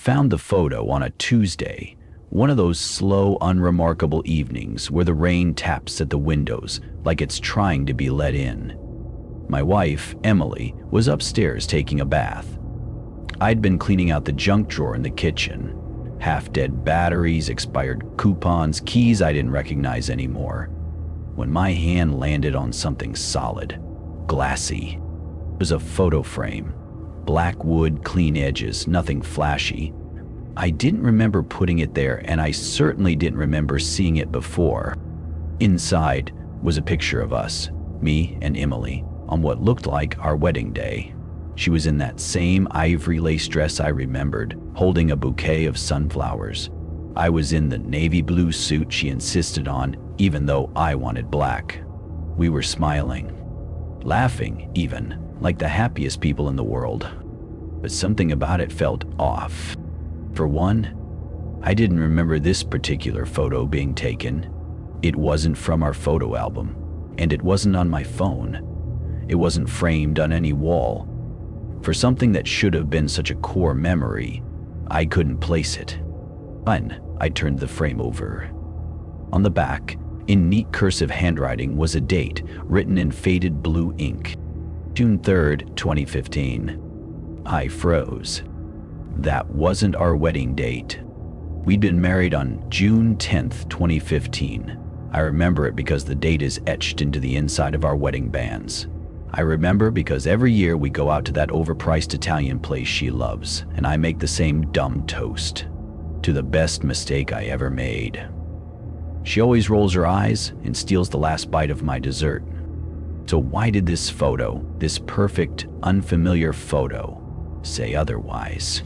found the photo on a Tuesday, one of those slow, unremarkable evenings where the rain taps at the windows like it's trying to be let in. My wife, Emily, was upstairs taking a bath. I'd been cleaning out the junk drawer in the kitchen. Half-dead batteries, expired coupons, keys I didn't recognize anymore. When my hand landed on something solid, glassy. It was a photo frame. Black wood, clean edges, nothing flashy. I didn't remember putting it there, and I certainly didn't remember seeing it before. Inside was a picture of us, me and Emily, on what looked like our wedding day. She was in that same ivory lace dress I remembered, holding a bouquet of sunflowers. I was in the navy blue suit she insisted on, even though I wanted black. We were smiling, laughing even, like the happiest people in the world. But something about it felt off. For one, I didn't remember this particular photo being taken. It wasn't from our photo album, and it wasn't on my phone. It wasn't framed on any wall. For something that should have been such a core memory, I couldn't place it. I turned the frame over. On the back, in neat cursive handwriting, was a date written in faded blue ink. June 3rd, 2015. I froze. That wasn't our wedding date. We'd been married on June 10th, 2015. I remember it because the date is etched into the inside of our wedding bands. I remember because every year we go out to that overpriced Italian place she loves, and I make the same dumb toast to the best mistake I ever made. She always rolls her eyes and steals the last bite of my dessert. So why did this photo, this perfect, unfamiliar photo, say otherwise?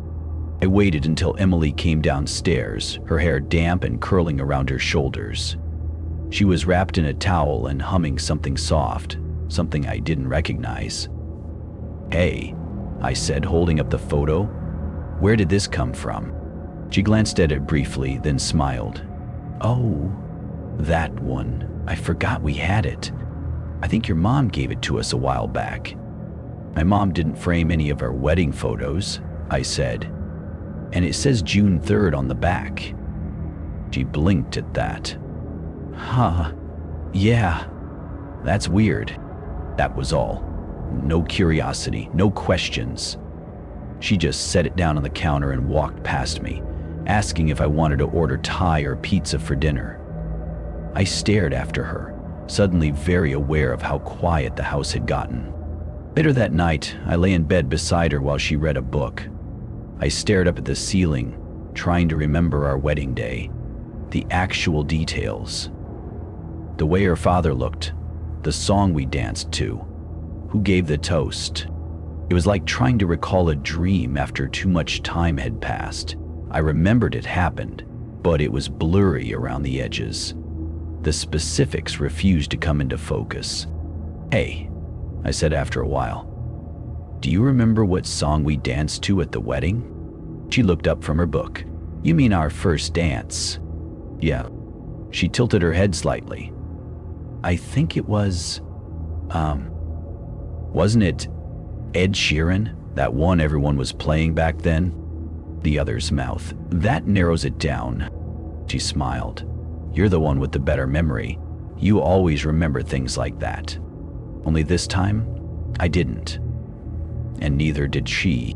I waited until Emily came downstairs, her hair damp and curling around her shoulders. She was wrapped in a towel and humming something soft, something I didn't recognize. "Hey," I said, holding up the photo. "Where did this come from?" She glanced at it briefly, then smiled. "Oh, that one. I forgot we had it. I think your mom gave it to us a while back." "My mom didn't frame any of our wedding photos," I said. "And it says June 3rd on the back." She blinked at that. "Huh, yeah, that's weird." That was all. No curiosity, no questions. She just set it down on the counter and walked past me, asking if I wanted to order Thai or pizza for dinner. I stared after her, suddenly very aware of how quiet the house had gotten. Later that night, I lay in bed beside her while she read a book. I stared up at the ceiling, trying to remember our wedding day, the actual details. The way her father looked, the song we danced to, who gave the toast. It was like trying to recall a dream after too much time had passed. I remembered it happened, but it was blurry around the edges. The specifics refused to come into focus. "Hey," I said after a while, "do you remember what song we danced to at the wedding?" She looked up from her book. "You mean our first dance?" "Yeah." She tilted her head slightly. "I think it was, wasn't it Ed Sheeran, that one everyone was playing back then?" The other's mouth. "That narrows it down." She smiled. "You're the one with the better memory. You always remember things like that. Only this time, I didn't. And neither did she."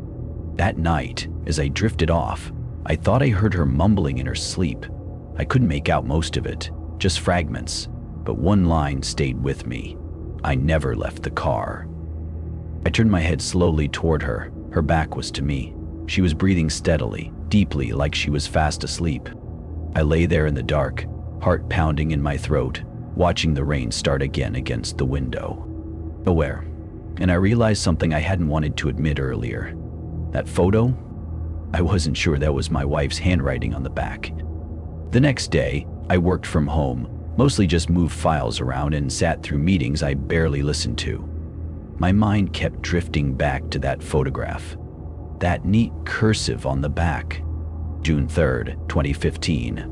That night, as I drifted off, I thought I heard her mumbling in her sleep. I couldn't make out most of it, just fragments, but one line stayed with me. "I never left the car." I turned my head slowly toward her. Her back was to me. She was breathing steadily, deeply, like she was fast asleep. I lay there in the dark, heart pounding in my throat, watching the rain start again against the window. Aware, and I realized something I hadn't wanted to admit earlier. That photo? I wasn't sure that was my wife's handwriting on the back. The next day, I worked from home, mostly just moved files around and sat through meetings I barely listened to. My mind kept drifting back to that photograph. That neat cursive on the back. June 3rd, 2015.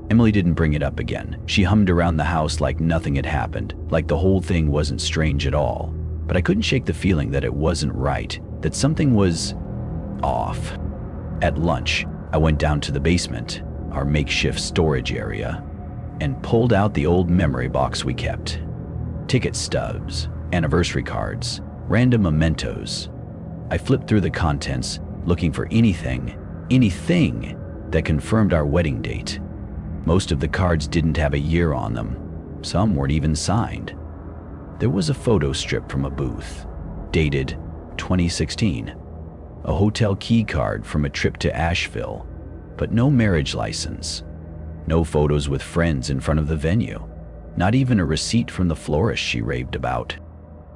Emily didn't bring it up again. She hummed around the house like nothing had happened, like the whole thing wasn't strange at all. But I couldn't shake the feeling that it wasn't right, that something was off. At lunch, I went down to the basement, our makeshift storage area, and pulled out the old memory box we kept. Ticket stubs, anniversary cards, random mementos. I flipped through the contents, looking for anything that confirmed our wedding date. Most of the cards didn't have a year on them. Some weren't even signed. There was a photo strip from a booth, dated 2016, a hotel key card from a trip to Asheville, but no marriage license. No photos with friends in front of the venue. Not even a receipt from the florist she raved about.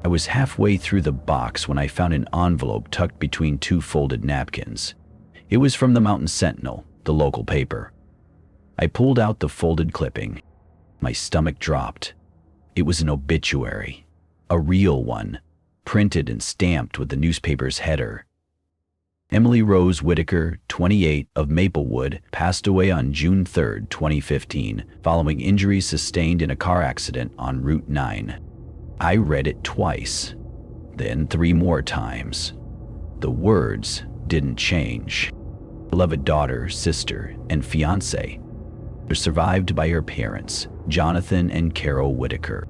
I was halfway through the box when I found an envelope tucked between two folded napkins. It was from the Mountain Sentinel, the local paper. I pulled out the folded clipping. My stomach dropped. It was an obituary, a real one, printed and stamped with the newspaper's header. Emily Rose Whitaker, 28, of Maplewood, passed away on June 3, 2015, following injuries sustained in a car accident on Route 9. I read it twice, then 3 more times. The words didn't change. Beloved daughter, sister, and fiancé. They're survived by her parents, Jonathan and Carol Whitaker.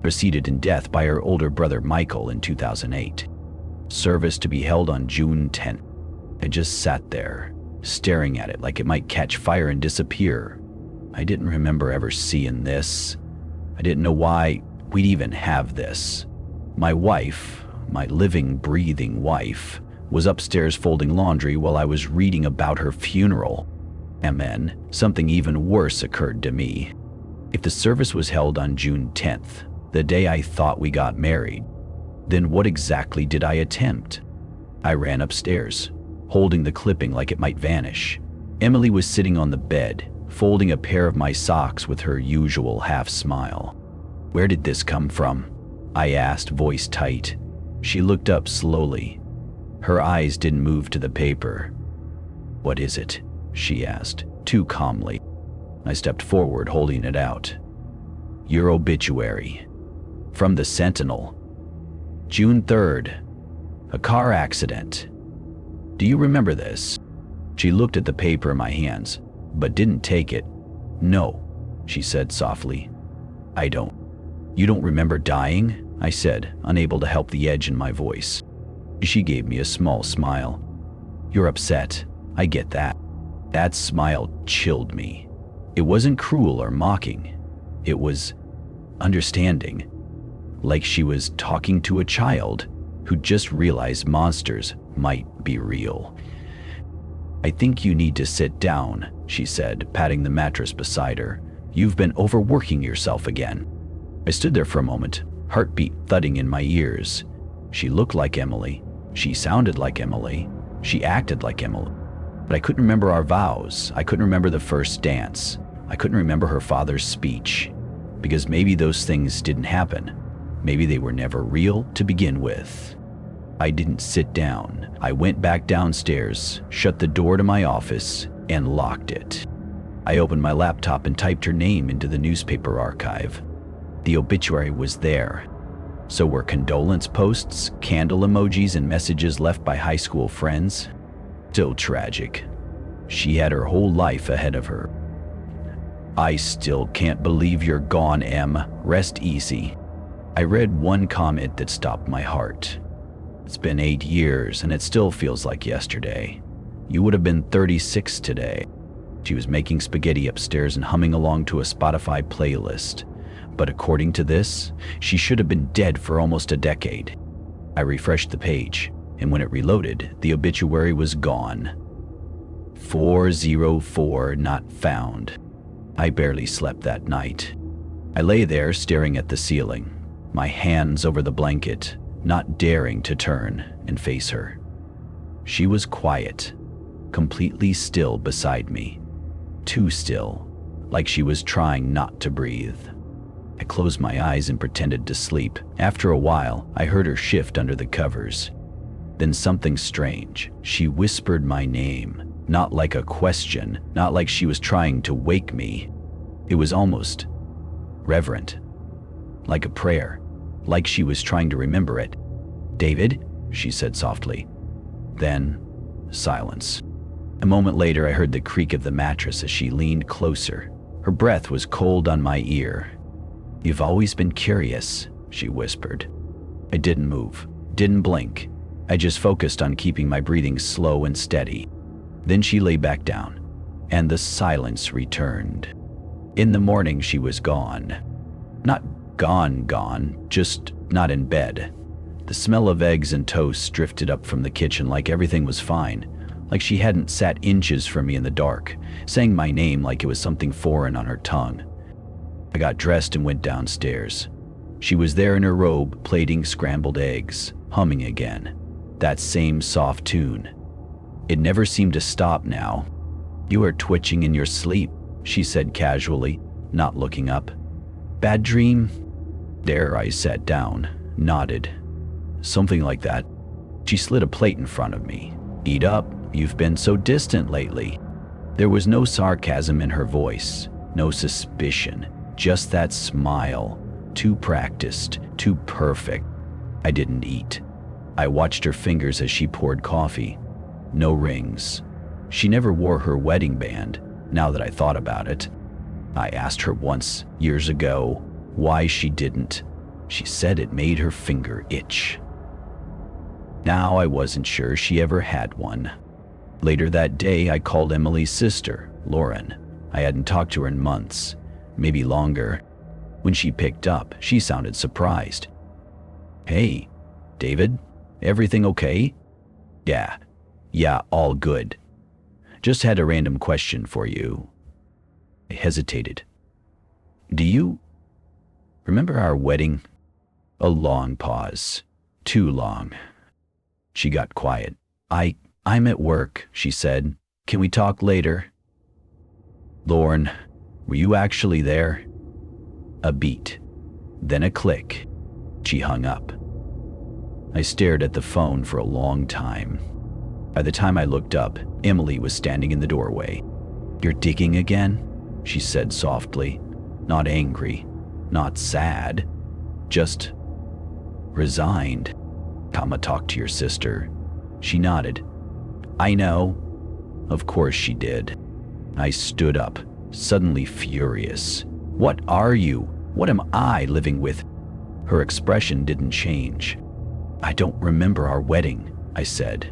Preceded in death by her older brother Michael in 2008. Service to be held on June 10th. I just sat there, staring at it like it might catch fire and disappear. I didn't remember ever seeing this. I didn't know why we'd even have this. My wife, my living, breathing wife, was upstairs folding laundry while I was reading about her funeral. And then, something even worse occurred to me. If the service was held on June 10th, the day I thought we got married, then what exactly did I attempt? I ran upstairs, holding the clipping like it might vanish. Emily was sitting on the bed, folding a pair of my socks with her usual half-smile. "Where did this come from?" I asked, voice tight. She looked up slowly. Her eyes didn't move to the paper. "What is it?" she asked, too calmly. I stepped forward, holding it out. "Your obituary. From the Sentinel. June 3rd. A car accident. Do you remember this?" She looked at the paper in my hands, but didn't take it. "No," she said softly. "I don't." "You don't remember dying?" I said, unable to help the edge in my voice. She gave me a small smile. "You're upset. I get that." That smile chilled me. It wasn't cruel or mocking. It was understanding. Like she was talking to a child who just realized monsters might be real. "I think you need to sit down," she said, patting the mattress beside her. "You've been overworking yourself again." I stood there for a moment, heartbeat thudding in my ears. She looked like Emily. She sounded like Emily. She acted like Emily. But I couldn't remember our vows. I couldn't remember the first dance. I couldn't remember her father's speech. Because maybe those things didn't happen. Maybe they were never real to begin with. I didn't sit down. I went back downstairs, shut the door to my office, and locked it. I opened my laptop and typed her name into the newspaper archive. The obituary was there. So were condolence posts, candle emojis, and messages left by high school friends. Still tragic. She had her whole life ahead of her. "I still can't believe you're gone, Em. Rest easy." I read one comment that stopped my heart. "It's been 8 years and it still feels like yesterday. You would have been 36 today." She was making spaghetti upstairs and humming along to a Spotify playlist. But according to this, she should have been dead for almost a decade. I refreshed the page, and when it reloaded, the obituary was gone. 404 not found. I barely slept that night. I lay there staring at the ceiling, my hands over the blanket, not daring to turn and face her. She was quiet, completely still beside me. Too still, like she was trying not to breathe. I closed my eyes and pretended to sleep. After a while, I heard her shift under the covers. Then something strange. She whispered my name, not like a question, not like she was trying to wake me. It was almost reverent, like a prayer, like she was trying to remember it. "David," she said softly. Then silence. A moment later, I heard the creak of the mattress as she leaned closer. Her breath was cold on my ear. "You've always been curious," she whispered. I didn't move, didn't blink. I just focused on keeping my breathing slow and steady. Then she lay back down, and the silence returned. In the morning, she was gone. Not gone, just not in bed. The smell of eggs and toast drifted up from the kitchen like everything was fine, like she hadn't sat inches from me in the dark, saying my name like it was something foreign on her tongue. I got dressed and went downstairs. She was there in her robe, plating scrambled eggs, humming again. That same soft tune. It never seemed to stop now. "You are twitching in your sleep," she said casually, not looking up. "Bad dream?" There I sat down, nodded. "Something like that." She slid a plate in front of me. "Eat up, you've been so distant lately." There was no sarcasm in her voice, no suspicion, just that smile. Too practiced, too perfect. I didn't eat. I watched her fingers as she poured coffee. No rings. She never wore her wedding band, now that I thought about it. I asked her once, years ago, why she didn't. She said it made her finger itch. Now I wasn't sure she ever had one. Later that day, I called Emily's sister, Lauren. I hadn't talked to her in months, maybe longer. When she picked up, she sounded surprised. "Hey, David, everything okay?" Yeah, all good. Just had a random question for you." I hesitated. "Do you remember our wedding?" A long pause. Too long. She got quiet. I'm at work," she said. "Can we talk later?" "Lauren, were you actually there?" A beat, then a click. She hung up. I stared at the phone for a long time. By the time I looked up, Emily was standing in the doorway. "You're digging again?" she said softly. Not angry, not sad, just resigned. "Come talk to your sister." She nodded. "I know." Of course she did. I stood up, suddenly furious. "What are you? What am I living with?" Her expression didn't change. "I don't remember our wedding," I said.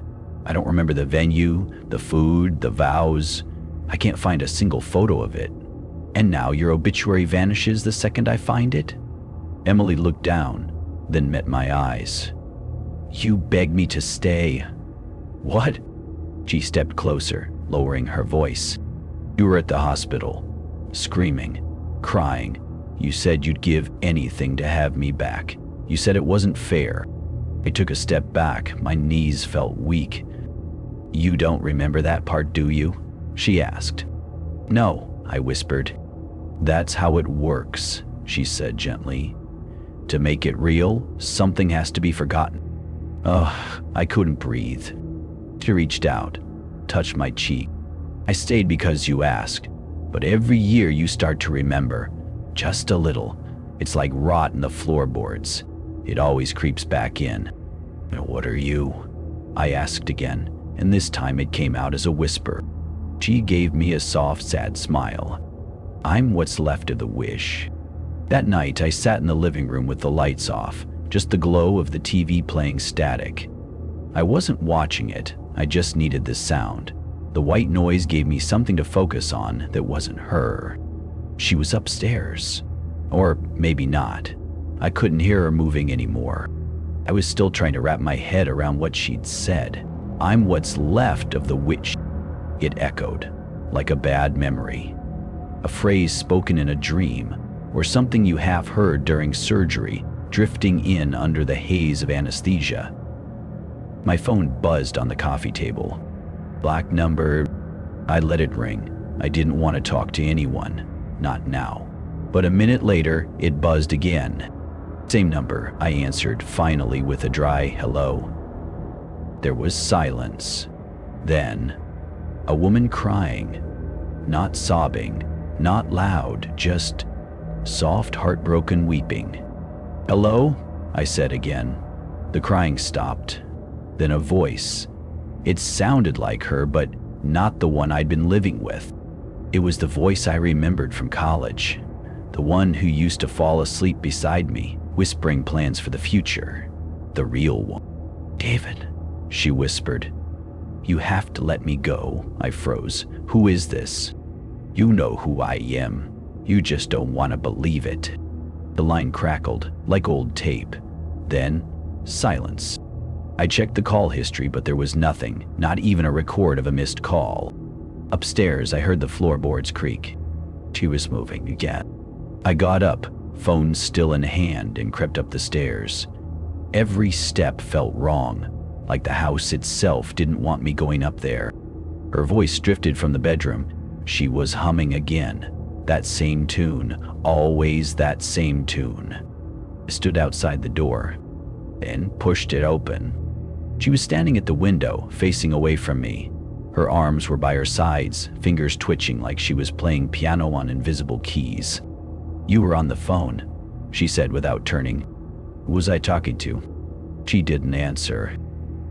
"I don't remember the venue, the food, the vows. I can't find a single photo of it. And now your obituary vanishes the second I find it?" Emily looked down, then met my eyes. "You begged me to stay." "What?" She stepped closer, lowering her voice. "You were at the hospital, screaming, crying. You said you'd give anything to have me back. You said it wasn't fair." I took a step back. My knees felt weak. "You don't remember that part, do you?" she asked. "No," I whispered. "That's how it works," she said gently. "To make it real, something has to be forgotten." Ugh, I couldn't breathe. She reached out, touched my cheek. "I stayed because you asked, but every year you start to remember. Just a little. It's like rot in the floorboards. It always creeps back in." "What are you?" I asked again, and this time it came out as a whisper. She gave me a soft, sad smile. "I'm what's left of the wish." That night, I sat in the living room with the lights off, just the glow of the TV playing static. I wasn't watching it, I just needed the sound. The white noise gave me something to focus on that wasn't her. She was upstairs. Or maybe not. I couldn't hear her moving anymore. I was still trying to wrap my head around what she'd said. "I'm what's left of the witch." It echoed, like a bad memory. A phrase spoken in a dream, or something you half heard during surgery, drifting in under the haze of anesthesia. My phone buzzed on the coffee table. Black number. I let it ring. I didn't want to talk to anyone. Not now. But a minute later, it buzzed again. "Same number," I answered, finally, with a dry hello. There was silence. Then, a woman crying. Not sobbing, not loud, just soft, heartbroken weeping. "Hello?" I said again. The crying stopped. Then a voice. It sounded like her, but not the one I'd been living with. It was the voice I remembered from college, the one who used to fall asleep beside me, whispering plans for the future. The real one. "David," she whispered. "You have to let me go." I froze. "Who is this?" "You know who I am. You just don't want to believe it." The line crackled, like old tape. Then, silence. I checked the call history, but there was nothing, not even a record of a missed call. Upstairs, I heard the floorboards creak. She was moving again. I got up, phone still in hand, and crept up the stairs. Every step felt wrong, like the house itself didn't want me going up there. Her voice drifted from the bedroom. She was humming again. That same tune, always that same tune. I stood outside the door, then pushed it open. She was standing at the window, facing away from me. Her arms were by her sides, fingers twitching like she was playing piano on invisible keys. "You were on the phone," she said without turning. "Who was I talking to?" She didn't answer.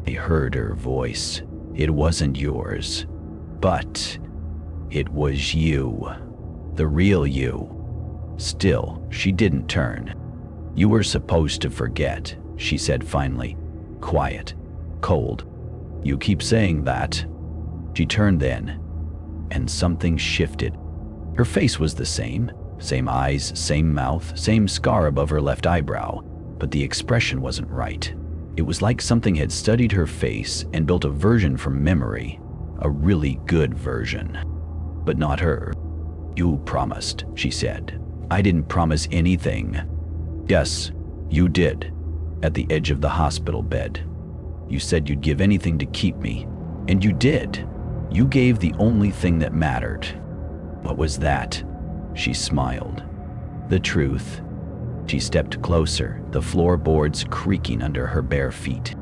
I heard her voice. "It wasn't yours, but it was you. The real you." Still, she didn't turn. "You were supposed to forget," she said finally. Quiet, cold. "You keep saying that." She turned then, and something shifted. Her face was the same eyes, same mouth, same scar above her left eyebrow, but the expression wasn't right. It was like something had studied her face and built a version from memory, a really good version, but not her. "You promised," she said. "I didn't promise anything." "Yes, you did, at the edge of the hospital bed. You said you'd give anything to keep me, and you did. You gave the only thing that mattered." "What was that?" She smiled. "The truth." She stepped closer, the floorboards creaking under her bare feet.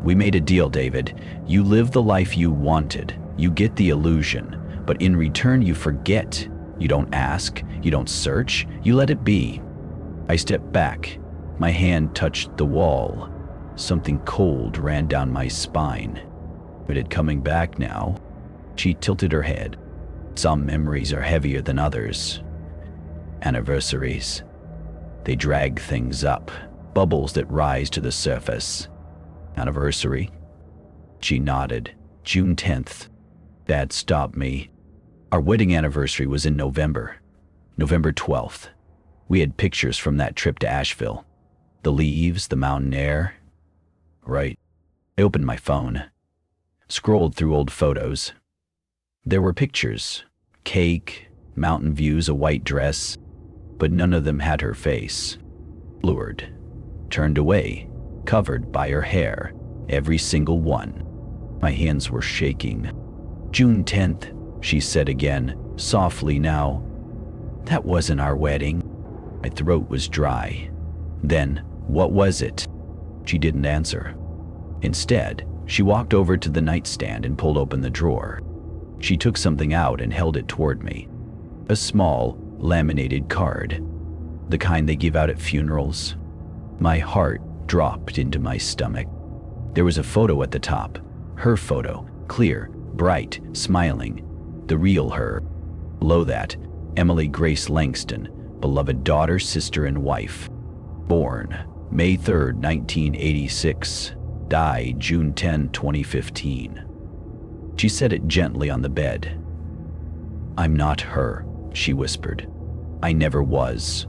"We made a deal, David. You live the life you wanted. You get the illusion, but in return you forget. You don't ask, you don't search, you let it be." I stepped back. My hand touched the wall. Something cold ran down my spine. But it coming back now. She tilted her head. "Some memories are heavier than others. Anniversaries. They drag things up, bubbles that rise to the surface." "Anniversary?" She nodded. "June 10th. Dad stopped me. Our wedding anniversary was in November. November 12th. We had pictures from that trip to Asheville. The leaves, the mountain air." "Right." I opened my phone, scrolled through old photos. There were pictures, cake, mountain views, a white dress, but none of them had her face. Blurred, turned away, covered by her hair, every single one. My hands were shaking. "June 10th, she said again, softly now. "That wasn't our wedding." My throat was dry. "Then, what was it?" She didn't answer. Instead, she walked over to the nightstand and pulled open the drawer. She took something out and held it toward me. A small, laminated card. The kind they give out at funerals. My heart dropped into my stomach. There was a photo at the top. Her photo, clear, bright, smiling. The real her. Below that, Emily Grace Langston, beloved daughter, sister, and wife. Born May 3rd, 1986. Died June 10, 2015. She said it gently on the bed. "I'm not her," she whispered. "I never was."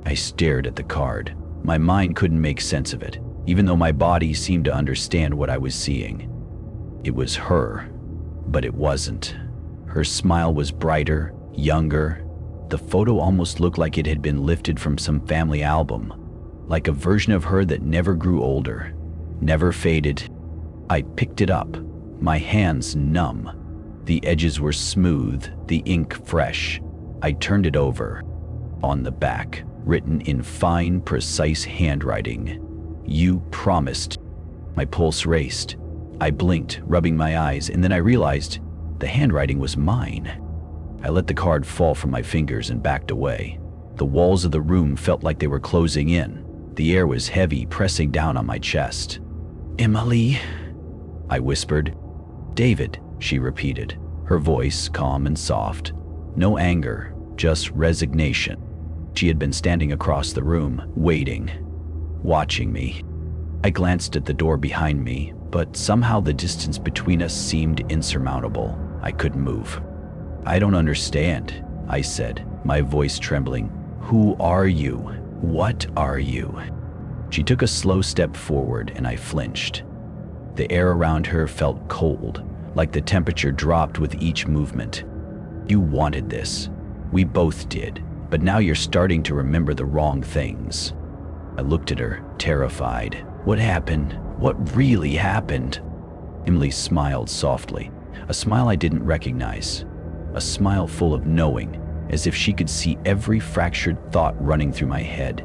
I stared at the card. My mind couldn't make sense of it, even though my body seemed to understand what I was seeing. It was her, but it wasn't. Her smile was brighter, younger. The photo almost looked like it had been lifted from some family album, like a version of her that never grew older, never faded. I picked it up, my hands numb. The edges were smooth, the ink fresh. I turned it over. On the back, written in fine, precise handwriting, "You promised." My pulse raced. I blinked, rubbing my eyes, and then I realized the handwriting was mine. I let the card fall from my fingers and backed away. The walls of the room felt like they were closing in. The air was heavy, pressing down on my chest. "Emily," I whispered. "David," she repeated, her voice calm and soft. No anger, just resignation. She had been standing across the room, waiting, watching me. I glanced at the door behind me, but somehow the distance between us seemed insurmountable. I couldn't move. "I don't understand," I said, my voice trembling. "Who are you? What are you?" She took a slow step forward and I flinched. The air around her felt cold, like the temperature dropped with each movement. "You wanted this. We both did, but now you're starting to remember the wrong things." I looked at her, terrified. "What happened? What really happened?" Emily smiled softly, a smile I didn't recognize, a smile full of knowing, as if she could see every fractured thought running through my head.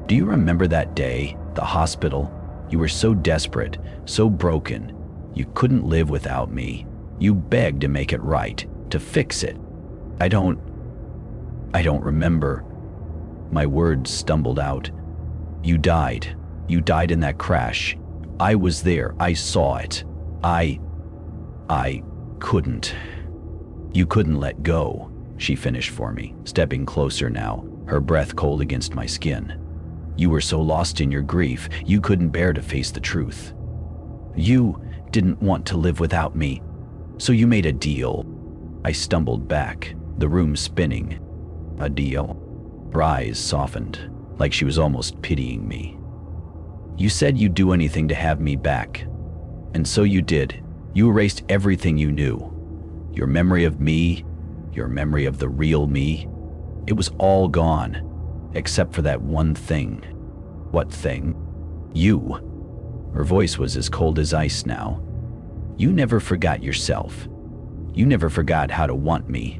"Do you remember that day, the hospital? You were so desperate, so broken. You couldn't live without me. You begged to make it right, to fix it." I don't remember." My words stumbled out. "You died. You died in that crash. I was there. I saw it. I couldn't." "You couldn't let go," she finished for me, stepping closer now, her breath cold against my skin. "You were so lost in your grief, you couldn't bear to face the truth. You didn't want to live without me, so you made a deal." I stumbled back, the room spinning. "A deal?" Her eyes softened, like she was almost pitying me. "You said you'd do anything to have me back. And so you did. You erased everything you knew. Your memory of me, your memory of the real me. It was all gone, except for that one thing." "What thing?" "You." Her voice was as cold as ice now. "You never forgot yourself. You never forgot how to want me."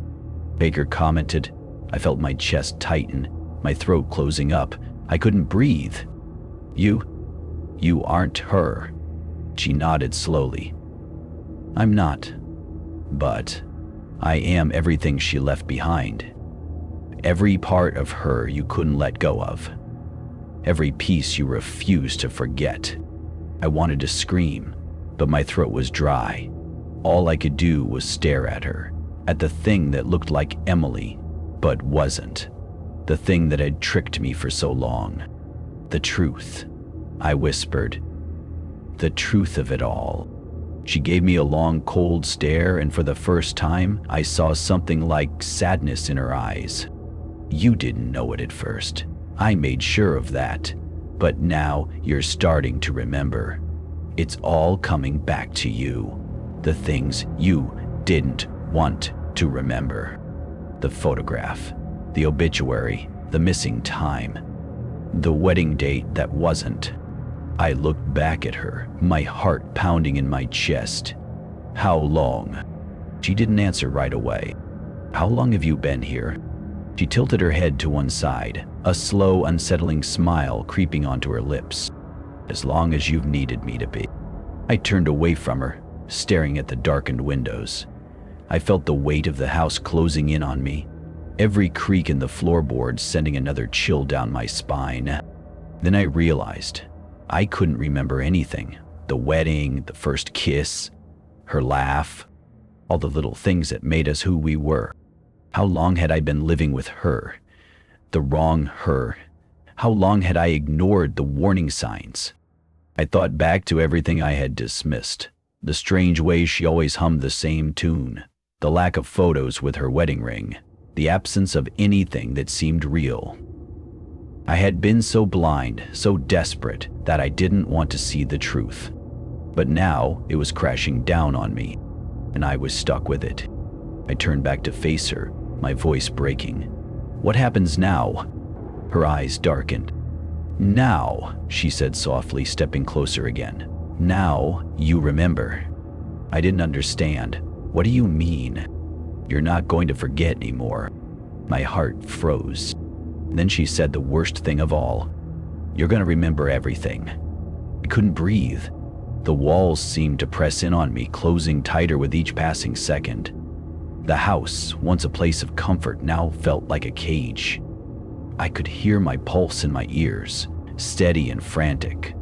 Baker commented. I felt my chest tighten, my throat closing up. I couldn't breathe. You aren't her." She nodded slowly. "I'm not. But I am everything she left behind. Every part of her you couldn't let go of. Every piece you refused to forget." I wanted to scream, but my throat was dry. All I could do was stare at her, at the thing that looked like Emily, but wasn't. The thing that had tricked me for so long. "The truth," I whispered. "The truth of it all." She gave me a long, cold stare, and for the first time, I saw something like sadness in her eyes. "You didn't know it at first. I made sure of that. But now you're starting to remember. It's all coming back to you. The things you didn't want to remember. The photograph, the obituary, the missing time, the wedding date that wasn't." I looked back at her, my heart pounding in my chest. "How long?" She didn't answer right away. "How long have you been here?" She tilted her head to one side, a slow, unsettling smile creeping onto her lips. "As long as you've needed me to be." I turned away from her, staring at the darkened windows. I felt the weight of the house closing in on me, every creak in the floorboards sending another chill down my spine. Then I realized I couldn't remember anything. The wedding, the first kiss, her laugh, all the little things that made us who we were. How long had I been living with her? The wrong her. How long had I ignored the warning signs? I thought back to everything I had dismissed. The strange way she always hummed the same tune, the lack of photos with her wedding ring, the absence of anything that seemed real. I had been so blind, so desperate, that I didn't want to see the truth. But now it was crashing down on me, and I was stuck with it. I turned back to face her, my voice breaking. "What happens now?" Her eyes darkened. "Now," she said softly, stepping closer again. "Now you remember." I didn't understand. "What do you mean?" "You're not going to forget anymore." My heart froze. Then she said the worst thing of all. "You're going to remember everything." I couldn't breathe. The walls seemed to press in on me, closing tighter with each passing second. The house, once a place of comfort, now felt like a cage. I could hear my pulse in my ears, steady and frantic.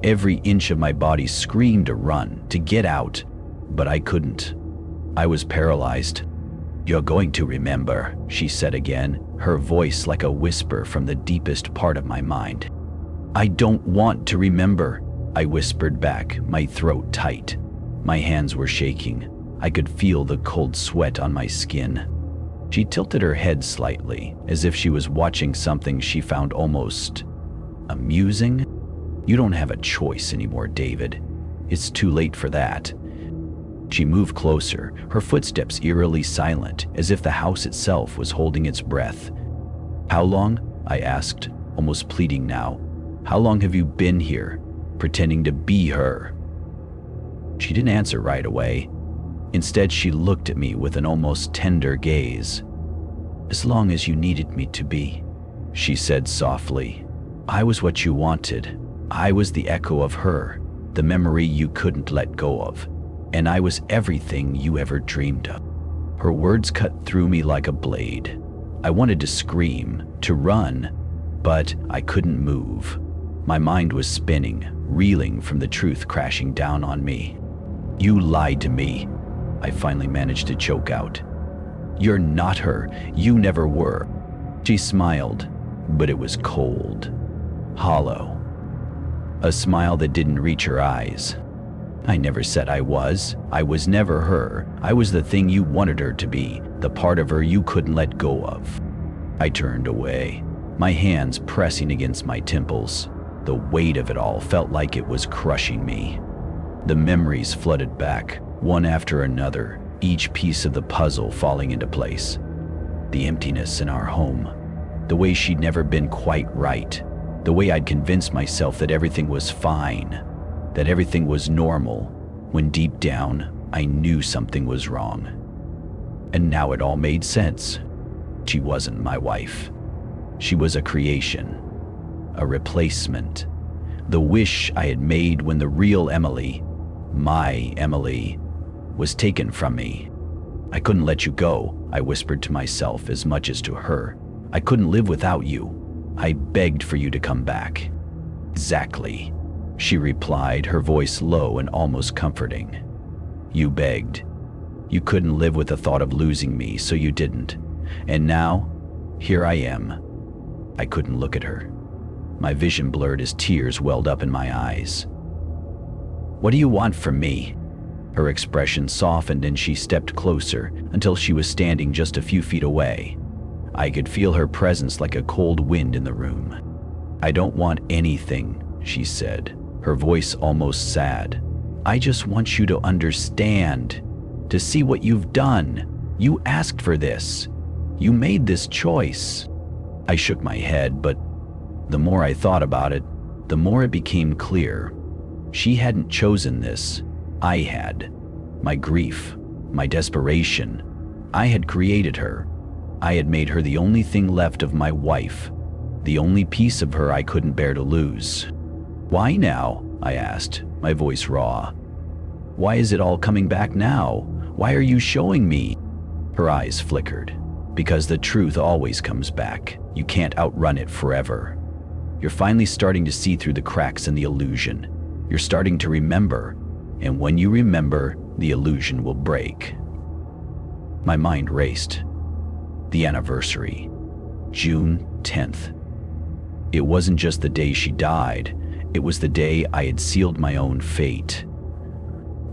Every inch of my body screamed to run, to get out, but I couldn't. I was paralyzed. "You're going to remember," she said again, her voice like a whisper from the deepest part of my mind. "I don't want to remember," I whispered back, my throat tight. My hands were shaking. I could feel the cold sweat on my skin. She tilted her head slightly, as if she was watching something she found almost amusing. "You don't have a choice anymore, David. It's too late for that." She moved closer, her footsteps eerily silent, as if the house itself was holding its breath. "How long?" I asked, almost pleading now. "How long have you been here, pretending to be her?" She didn't answer right away. Instead, she looked at me with an almost tender gaze. "As long as you needed me to be," she said softly. "I was what you wanted. I was the echo of her, the memory you couldn't let go of. And I was everything you ever dreamed of." Her words cut through me like a blade. I wanted to scream, to run, but I couldn't move. My mind was spinning, reeling from the truth crashing down on me. "You lied to me," I finally managed to choke out. "You're not her. You never were." She smiled, but it was cold, hollow. A smile that didn't reach her eyes. "I never said I was. I was never her. I was the thing you wanted her to be, the part of her you couldn't let go of." I turned away, my hands pressing against my temples. The weight of it all felt like it was crushing me. The memories flooded back, one after another, each piece of the puzzle falling into place. The emptiness in our home, the way she'd never been quite right, the way I'd convinced myself that everything was fine, that everything was normal, when deep down, I knew something was wrong. And now it all made sense. She wasn't my wife. She was a creation, a replacement, the wish I had made when the real Emily, my Emily, was taken from me. "I couldn't let you go," I whispered to myself as much as to her. "I couldn't live without you. I begged for you to come back." "Exactly," she replied, her voice low and almost comforting. "You begged. You couldn't live with the thought of losing me, so you didn't. And now, here I am." I couldn't look at her. My vision blurred as tears welled up in my eyes. "What do you want from me?" Her expression softened and she stepped closer until she was standing just a few feet away. I could feel her presence like a cold wind in the room. "I don't want anything," she said, her voice almost sad. "I just want you to understand, to see what you've done. You asked for this. You made this choice." I shook my head, but the more I thought about it, the more it became clear. She hadn't chosen this. I had. My grief, my desperation. I had created her. I had made her the only thing left of my wife, the only piece of her I couldn't bear to lose. "Why now?" I asked, my voice raw. "Why is it all coming back now? Why are you showing me?" Her eyes flickered. "Because the truth always comes back. You can't outrun it forever. You're finally starting to see through the cracks in the illusion. You're starting to remember. And when you remember, the illusion will break." My mind raced. The anniversary. June 10th. It wasn't just the day she died. It was the day I had sealed my own fate.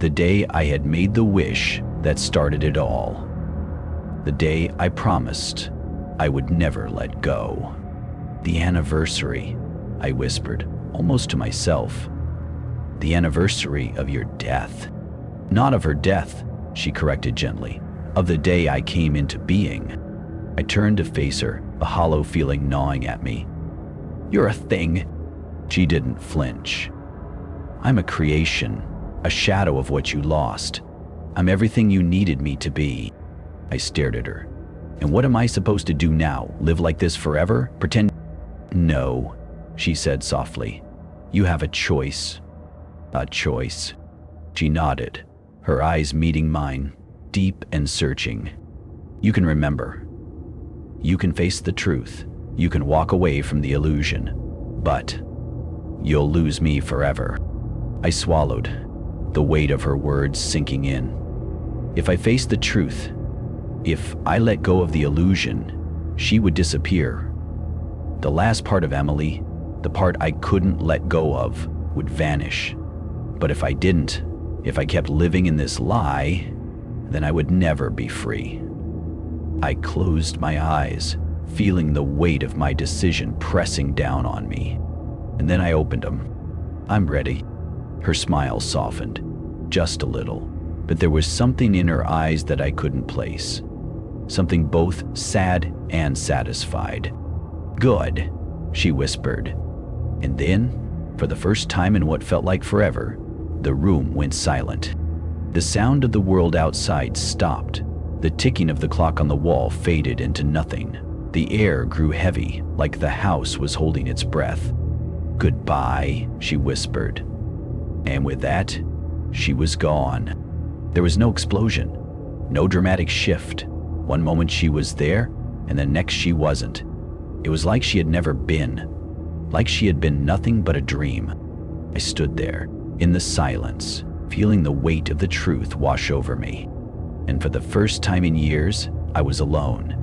The day I had made the wish that started it all. The day I promised I would never let go. "The anniversary," I whispered, almost to myself. "The anniversary of your death." "Not of her death," she corrected gently. "Of the day I came into being." I turned to face her, a hollow feeling gnawing at me. "You're a thing." She didn't flinch. "I'm a creation, a shadow of what you lost. I'm everything you needed me to be." I stared at her. "And what am I supposed to do now? Live like this forever? Pretend?" "No," she said softly. "You have a choice." "A choice." She nodded, her eyes meeting mine, deep and searching. "You can remember. You can face the truth. You can walk away from the illusion. But you'll lose me forever." I swallowed, the weight of her words sinking in. If I faced the truth, if I let go of the illusion, she would disappear. The last part of Emily, the part I couldn't let go of, would vanish. But if I didn't, if I kept living in this lie, then I would never be free. I closed my eyes, feeling the weight of my decision pressing down on me. And then I opened them. I'm ready. Her smile softened, just a little, but there was something in her eyes that I couldn't place. Something both sad and satisfied. Good, she whispered. And then, for the first time in what felt like forever, the room went silent. The sound of the world outside stopped. The ticking of the clock on the wall faded into nothing. The air grew heavy, like the house was holding its breath. Goodbye, she whispered. And with that, she was gone. There was no explosion, no dramatic shift. One moment she was there, and the next she wasn't. It was like she had never been, like she had been nothing but a dream. I stood there, in the silence, feeling the weight of the truth wash over me. And for the first time in years, I was alone.